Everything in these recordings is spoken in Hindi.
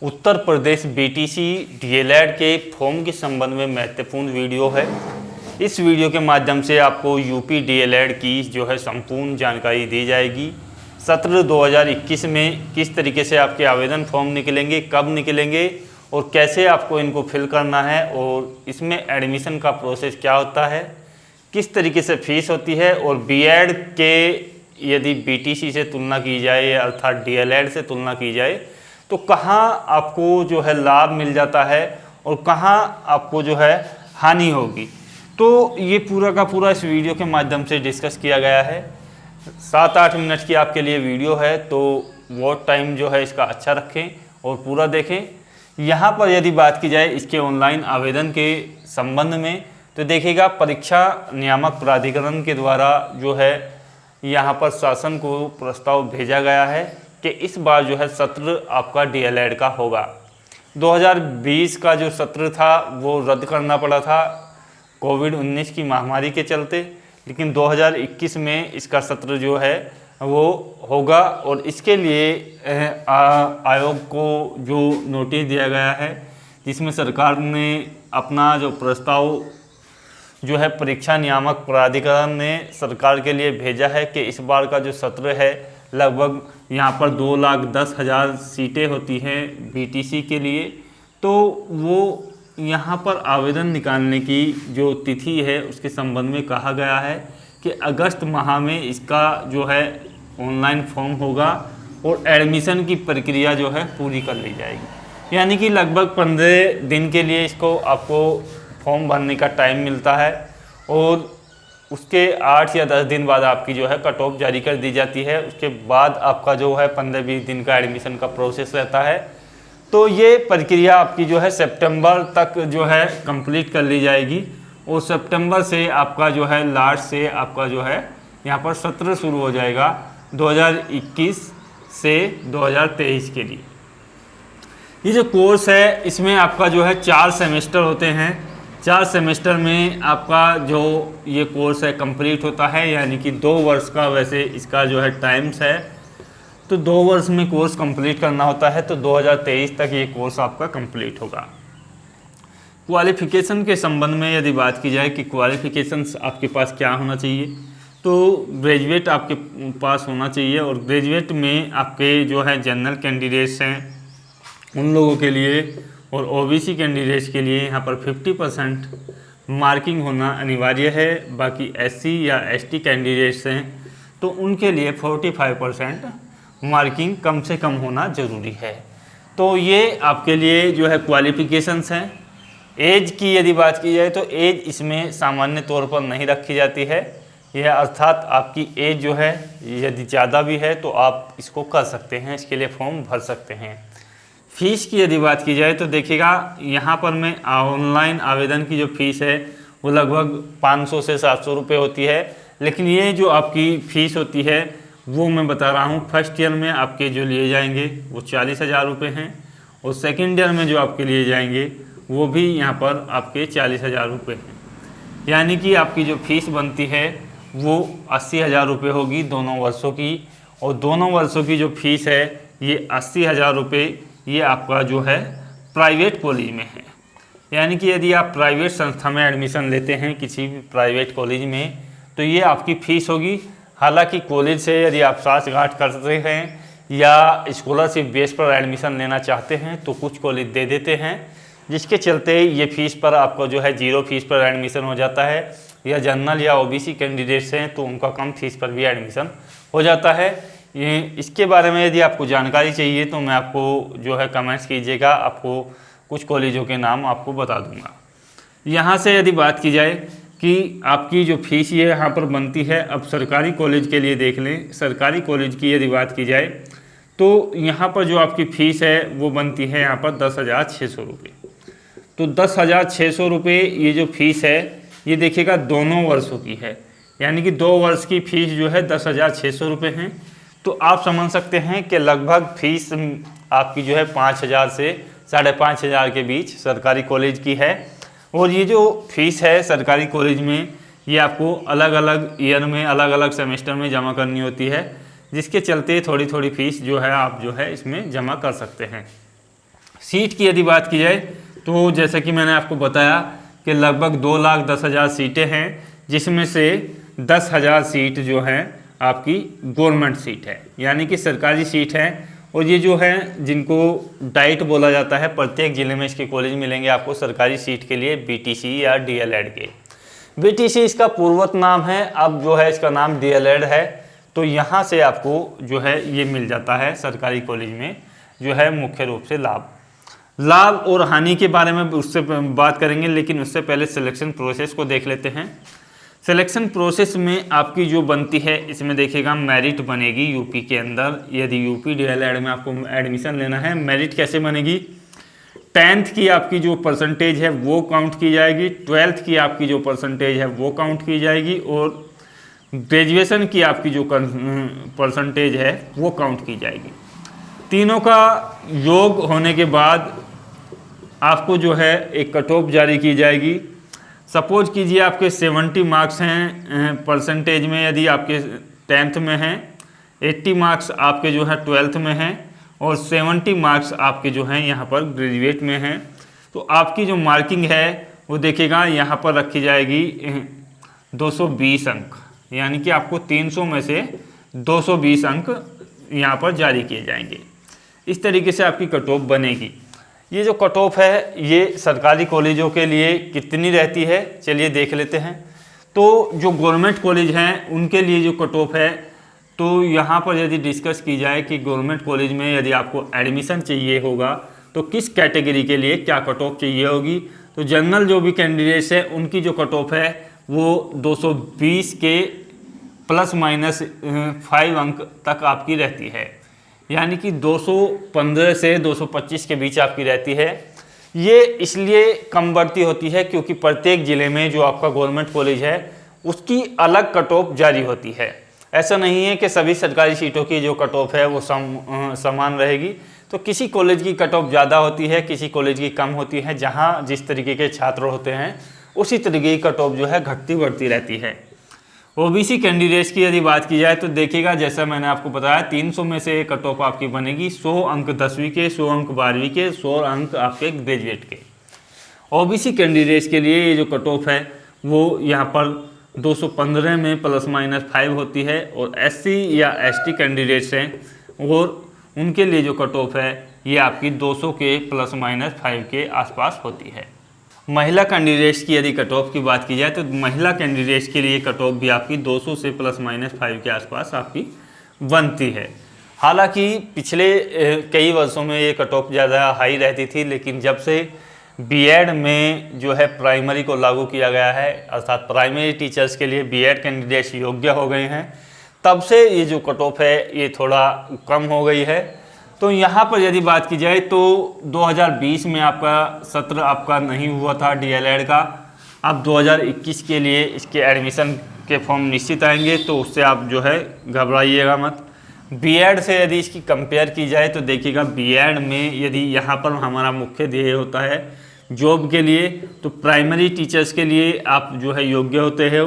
उत्तर प्रदेश बीटीसी डीएलएड के फॉर्म के संबंध में महत्वपूर्ण वीडियो है। इस वीडियो के माध्यम से आपको यूपी डीएलएड की जो है संपूर्ण जानकारी दी जाएगी। सत्र 2021 में किस तरीके से आपके आवेदन फॉर्म निकलेंगे, कब निकलेंगे और कैसे आपको इनको फिल करना है, और इसमें एडमिशन का प्रोसेस क्या होता है, किस तरीके से फीस होती है, और बीएड के यदि बीटीसी से तुलना की जाए अर्थात डीएलएड से तुलना की जाए तो कहाँ आपको जो है लाभ मिल जाता है और कहाँ आपको जो है हानि होगी। तो ये पूरा का पूरा इस वीडियो के माध्यम से डिस्कस किया गया है। 7-8 मिनट की आपके लिए वीडियो है, तो वॉच टाइम जो है इसका अच्छा रखें और पूरा देखें। यहाँ पर यदि बात की जाए इसके ऑनलाइन आवेदन के संबंध में तो देखिएगा, परीक्षा नियामक प्राधिकरण के द्वारा जो है यहाँ पर शासन को प्रस्ताव भेजा गया है कि इस बार जो है सत्र आपका डीएलएड का होगा। 2020 का जो सत्र था वो रद्द करना पड़ा था कोविड-19 की महामारी के चलते, लेकिन 2021 में इसका सत्र जो है वो होगा। और इसके लिए आयोग को जो नोटिस दिया गया है, जिसमें सरकार ने अपना जो प्रस्ताव जो है परीक्षा नियामक प्राधिकरण ने सरकार के लिए भेजा है कि इस बार का जो सत्र है लगभग यहाँ पर 2,10,000 सीटें होती हैं बीटीसी के लिए। तो वो यहाँ पर आवेदन निकालने की जो तिथि है उसके संबंध में कहा गया है कि अगस्त माह में इसका जो है ऑनलाइन फॉर्म होगा और एडमिशन की प्रक्रिया जो है पूरी कर ली जाएगी। यानी कि लगभग 15 दिन के लिए इसको आपको फॉर्म भरने का टाइम मिलता है और उसके 8 या 10 दिन बाद आपकी जो है कट ऑफ जारी कर दी जाती है। उसके बाद आपका जो है 15-20 दिन का एडमिशन का प्रोसेस रहता है। तो ये प्रक्रिया आपकी जो है सितंबर तक जो है कंप्लीट कर ली जाएगी और सितंबर से आपका जो है लास्ट से आपका जो है यहाँ पर सत्र शुरू हो जाएगा 2021 से 2023 के लिए। ये जो कोर्स है इसमें आपका जो है 4 सेमेस्टर होते हैं। 4 सेमेस्टर में आपका जो ये कोर्स है कंप्लीट होता है, यानी कि 2 वर्ष का वैसे इसका जो है टाइम्स है। तो 2 वर्ष में कोर्स कंप्लीट करना होता है, तो 2023 तक ये कोर्स आपका कंप्लीट होगा। क्वालिफ़िकेशन के संबंध में यदि बात की जाए कि क्वालिफ़िकेशंस आपके पास क्या होना चाहिए, तो ग्रेजुएट आपके पास होना चाहिए। और ग्रेजुएट में आपके जो है जनरल कैंडिडेट्स हैं उन लोगों के लिए और ओबीसी कैंडिडेट्स के लिए यहाँ पर 50% मार्किंग होना अनिवार्य है। बाकी एससी या एसटी कैंडिडेट्स हैं तो उनके लिए 45% मार्किंग कम से कम होना ज़रूरी है। तो ये आपके लिए जो है क्वालिफ़िकेशंस हैं। एज की यदि बात की जाए तो एज इसमें सामान्य तौर पर नहीं रखी जाती है। यह अर्थात आपकी एज जो है यदि ज़्यादा भी है तो आप इसको कर सकते हैं, इसके लिए फॉर्म भर सकते हैं। फ़ीस की यदि बात की जाए तो देखिएगा, यहाँ पर मैं ऑनलाइन आवेदन की जो फ़ीस है वो लगभग 500 से 700 रुपये होती है। लेकिन ये जो आपकी फ़ीस होती है वो मैं बता रहा हूँ, फर्स्ट ईयर में आपके जो लिए जाएंगे वो 40,000 रुपये हैं और सेकेंड ईयर में जो आपके लिए जाएंगे वो भी यहाँ पर आपके 40,000 रुपये हैं। यानी कि आपकी जो फ़ीस बनती है वो 80,000 रुपये होगी दोनों वर्षों की। और दोनों वर्षों की जो फ़ीस है ये 80,000 रुपये ये आपका जो है प्राइवेट कॉलेज में है। यानी कि यदि आप प्राइवेट संस्था में एडमिशन लेते हैं किसी भी प्राइवेट कॉलेज में तो ये आपकी फ़ीस होगी। हालांकि कॉलेज से यदि आप साठगांठ करते हैं या स्कॉलरशिप बेस पर एडमिशन लेना चाहते हैं तो कुछ कॉलेज दे देते हैं, जिसके चलते ये फ़ीस पर आपको जो है 0 फीस पर एडमिशन हो जाता है। या जनरल या ओबीसी कैंडिडेट्स हैं तो उनका कम फीस पर भी एडमिशन हो जाता है। ये इसके बारे में यदि आपको जानकारी चाहिए तो मैं आपको जो है कमेंट्स कीजिएगा, आपको कुछ कॉलेजों के नाम आपको बता दूंगा। यहाँ से यदि बात की जाए कि आपकी जो फ़ीस ये यहाँ पर बनती है, अब सरकारी कॉलेज के लिए देख लें। सरकारी कॉलेज की यदि बात की जाए तो यहाँ पर जो आपकी फ़ीस है वो बनती है यहाँ पर 10,600 रुपये। तो 10,600 रुपये ये जो फ़ीस है ये देखिएगा दोनों वर्षों की है, यानी कि 2 वर्ष की फ़ीस जो है 10,600 रुपये हैं। तो आप समझ सकते हैं कि लगभग फ़ीस आपकी जो है 5,000 से 5,500 के बीच सरकारी कॉलेज की है। और ये जो फ़ीस है सरकारी कॉलेज में ये आपको अलग अलग ईयर में अलग अलग सेमेस्टर में जमा करनी होती है, जिसके चलते थोड़ी थोड़ी फ़ीस जो है आप जो है इसमें जमा कर सकते हैं। सीट की यदि बात की जाए तो जैसा कि मैंने आपको बताया कि लगभग 2,10,000 सीटें हैं, जिसमें से 10,000 सीट जो हैं आपकी गवर्नमेंट सीट है, यानी कि सरकारी सीट है। और ये जो है जिनको डाइट बोला जाता है, प्रत्येक ज़िले में इसके कॉलेज मिलेंगे आपको सरकारी सीट के लिए, बीटीसी या डीएलएड के। बीटीसी इसका पूर्वत नाम है, अब जो है इसका नाम डीएलएड है। तो यहाँ से आपको जो है ये मिल जाता है सरकारी कॉलेज में जो है मुख्य रूप से लाभ और हानि के बारे में उससे बात करेंगे, लेकिन उससे पहले सिलेक्शन प्रोसेस को देख लेते हैं। सिलेक्शन प्रोसेस में आपकी जो बनती है, इसमें देखिएगा मेरिट बनेगी यूपी के अंदर। यदि यूपी डीएलएड में आपको एडमिशन लेना है, मेरिट कैसे बनेगी? 10th की आपकी जो परसेंटेज है वो काउंट की जाएगी, 12th की आपकी जो परसेंटेज है वो काउंट की जाएगी, और ग्रेजुएशन की आपकी जो परसेंटेज है वो काउंट की जाएगी। तीनों का योग होने के बाद आपको जो है एक कट ऑफ जारी की जाएगी। सपोज कीजिए आपके 70 मार्क्स हैं परसेंटेज में, यदि आपके 10th में हैं, 80 मार्क्स आपके जो है 12th में हैं, और 70 मार्क्स आपके जो हैं यहाँ पर ग्रेजुएट में हैं। तो आपकी जो मार्किंग है वो देखिएगा यहाँ पर रखी जाएगी 220 अंक, यानी कि आपको 300 में से 220 अंक यहाँ पर जारी किए जाएंगे। इस तरीके से आपकी कट ऑफ बनेगी। ये जो कट ऑफ है ये सरकारी कॉलेजों के लिए कितनी रहती है, चलिए देख लेते हैं। तो जो गवर्नमेंट कॉलेज हैं उनके लिए जो कट ऑफ है, तो यहाँ पर यदि डिस्कस की जाए कि गवर्नमेंट कॉलेज में यदि आपको एडमिशन चाहिए होगा तो किस कैटेगरी के लिए क्या कट ऑफ चाहिए होगी, तो जनरल जो भी कैंडिडेट्स हैं उनकी जो कट ऑफ है वो 220 के ±5 अंक तक आपकी रहती है, यानी कि 215 से 225 के बीच आपकी रहती है। ये इसलिए कम बढ़ती होती है क्योंकि प्रत्येक ज़िले में जो आपका गवर्नमेंट कॉलेज है उसकी अलग कट ऑफ जारी होती है। ऐसा नहीं है कि सभी सरकारी सीटों की जो कट ऑफ है वो समान रहेगी। तो किसी कॉलेज की कट ऑफ ज़्यादा होती है, किसी कॉलेज की कम होती है। जहाँ जिस तरीके के छात्र होते हैं उसी तरीके की कट ऑफ जो है घटती बढ़ती रहती है। ओबीसी कैंडिडेट्स की यदि बात की जाए तो देखिएगा, जैसा मैंने आपको बताया 300 में से कट ऑफ आपकी बनेगी, 100 अंक 10वीं के, 100 अंक 12वीं के, 100 अंक आपके ग्रेजुएट के। ओबीसी कैंडिडेट्स के लिए ये जो कट ऑफ है वो यहाँ पर 215 में ±5 होती है, और एससी या एसटी कैंडिडेट्स हैं और उनके लिए जो कट ऑफ है ये आपकी 200 के ±5 के आसपास होती है। महिला कैंडिडेट्स की यदि कट ऑफ की बात की जाए तो महिला कैंडिडेट्स के लिए कट ऑफ भी आपकी 200 से ±5 के आसपास आपकी बनती है। हालांकि पिछले कई वर्षों में ये कट ऑफ ज़्यादा हाई रहती थी, लेकिन जब से बीएड में जो है प्राइमरी को लागू किया गया है, अर्थात प्राइमरी टीचर्स के लिए बीएड कैंडिडेट्स योग्य हो गए हैं, तब से ये जो कट ऑफ है ये थोड़ा कम हो गई है। तो यहाँ पर यदि बात की जाए तो 2020 में आपका सत्र आपका नहीं हुआ था डीएलएड का। अब 2021 के लिए इसके एडमिशन के फॉर्म निश्चित आएंगे, तो उससे आप जो है घबराइएगा मत। बीएड से यदि इसकी कंपेयर की जाए तो देखिएगा, बीएड में यदि यहाँ पर हमारा मुख्य ध्येय होता है जॉब के लिए, तो प्राइमरी टीचर्स के लिए आप जो है योग्य होते हो,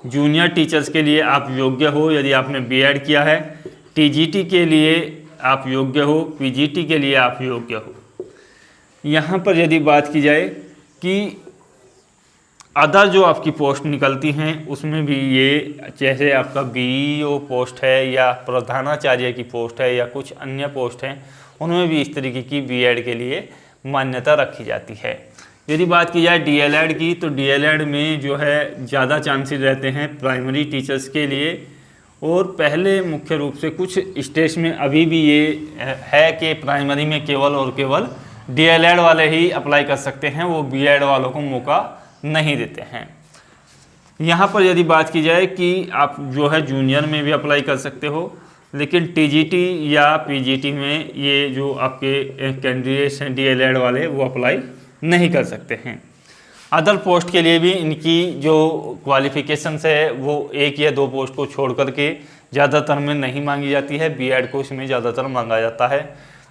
जूनियर टीचर्स के लिए आप योग्य हो यदि आपने बीएड किया है, टीजीटी के लिए आप योग्य हो, पीजीटी के लिए आप योग्य हो। यहाँ पर यदि बात की जाए कि अदर जो आपकी पोस्ट निकलती हैं उसमें भी ये, जैसे आपका बीईओ पोस्ट है या प्रधानाचार्य की पोस्ट है या कुछ अन्य पोस्ट हैं, उनमें भी इस तरीके की बीएड के लिए मान्यता रखी जाती है। यदि बात की जाए डीएलएड की, तो डीएलएड में जो है ज़्यादा चांसेस रहते हैं प्राइमरी टीचर्स के लिए, और पहले मुख्य रूप से कुछ स्टेट्स में अभी भी ये है कि प्राइमरी में केवल और केवल डीएलएड वाले ही अप्लाई कर सकते हैं, वो बीएड वालों को मौका नहीं देते हैं। यहाँ पर यदि बात की जाए कि आप जो है जूनियर में भी अप्लाई कर सकते हो, लेकिन टीजीटी या पीजीटी में ये जो आपके कैंडिडेट्स हैं डीएलएड वाले वो अप्लाई नहीं कर सकते हैं। अदर पोस्ट के लिए भी इनकी जो क्वालिफिकेशंस है वो 1 या 2 पोस्ट को छोड़ करके ज़्यादातर में नहीं मांगी जाती है, बीएड को इसमें ज़्यादातर मांगा जाता है।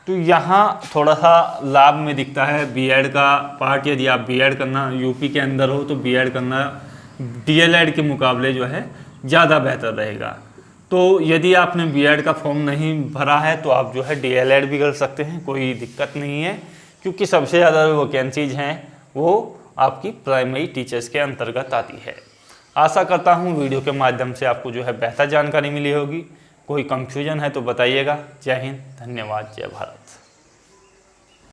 तो यहाँ थोड़ा सा लाभ में दिखता है बीएड का पार्ट। यदि आप बीएड करना यूपी के अंदर हो तो बीएड करना डीएलएड के मुकाबले जो है ज़्यादा बेहतर रहेगा। तो यदि आपने बीएड का फॉर्म नहीं भरा है तो आप जो है डीएलएड भी कर सकते हैं, कोई दिक्कत नहीं है। क्योंकि सबसे ज़्यादा जो वैकेंसीज हैं वो आपकी प्राइमरी टीचर्स के अंतर्गत आती है। आशा करता हूँ वीडियो के माध्यम से आपको जो है बेहतर जानकारी मिली होगी। कोई कंफ्यूजन है तो बताइएगा। जय हिंद, धन्यवाद, जय भारत।